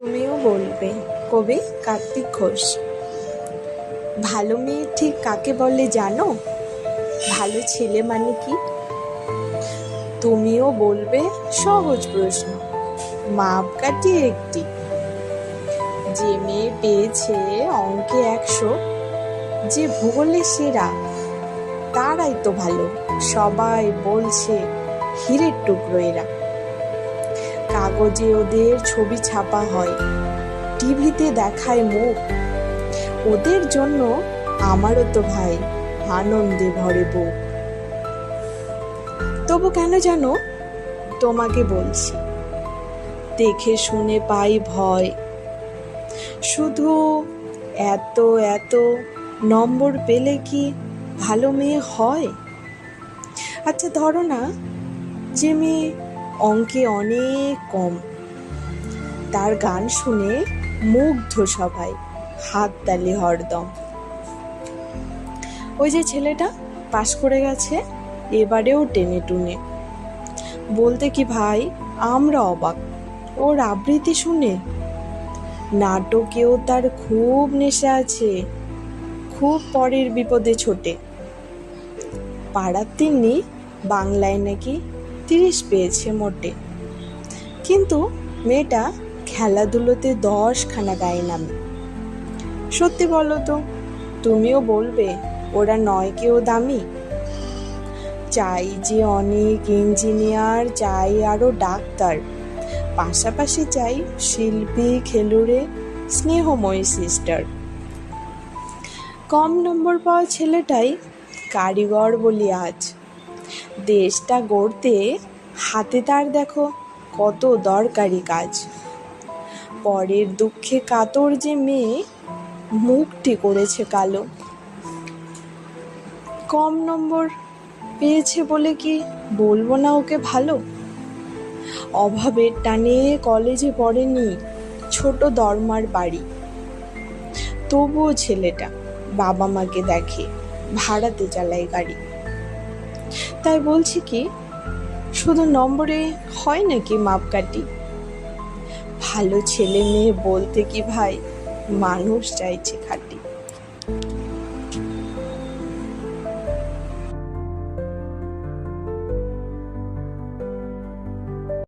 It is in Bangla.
তুমিও বলবে। কবি কার্তিক ঘোষ। ভালো মেয়ে ঠিক কাকে বলে জানো? ভালো ছেলে মানে কি? তুমিও বলবে সহজ প্রশ্ন, মাপকাঠি একটি। যে মেয়ে পেয়েছে অঙ্কে 100, যে ভূগোলে সেরা, তারাই তো ভালো। সবাই বলছে হীরের টুকরো এরা। কাগজে ওদের ছবি ছাপা হয়, টিভিতে দেখায় মুখ। ওদের জন্য আমারও তো ভাই আনন্দে ভরে বুক। তবু কেন জানো তোমাকে বলছি, দেখে শুনে পাই ভয়। শুধু এত এত নম্বর পেলে কি ভালো মেয়ে হয়? আচ্ছা ধরো না, যে মেয়ে অঙ্কে অনেক কম, তার গান শুনে মুগ্ধ সবাই, হাততালি হরদম। ওই যে ছেলেটা পাশ করে গেছে এবারেও টেনে টুনে, বলতে কি ভাই আমরা অবাক ওর আবৃত্তি শুনে। নাটকেও তার খুব নেশা আছে, খুব পরের বিপদে ছোটে। পাড়ার তিন্নি বাংলায় নাকি 30 পেয়েছে মোটে, কিন্তু মেয়েটা খেলাধুলোতে 10খানা গায়ে নামে। সত্যি বলো তো, তুমিও বলবে ওরা নয় কেউ দামি? চাই যে অনেক ইঞ্জিনিয়ার, চাই আরো ডাক্তার, পাশাপাশি চাই শিল্পী, খেলুড়ে, স্নেহময়ী সিস্টার। কম নম্বর পাওয়া ছেলেটাই কারিগর বলি আজ। দেশটা গড়তে হাতে তার দেখো কত দরকারি কাজ। পরের দুঃখে কাতর যে মেয়ে মুখটি করেছে কালো। কম নম্বর পেয়েছে বলে কি বলবো না ওকে ভালো? অভাবের টানে কলেজে পড়েনি, ছোট দরমার বাড়ি, তবুও ছেলেটা বাবা মাকে দেখে, ভাড়াতে চালায় গাড়ি। তাই বলছি কি, শুধু নম্বরে হয় নাকি মাপকাঠি? ভালো ছেলে মেয়ে বলতে কি ভাই মানুষ চাইছে খালি।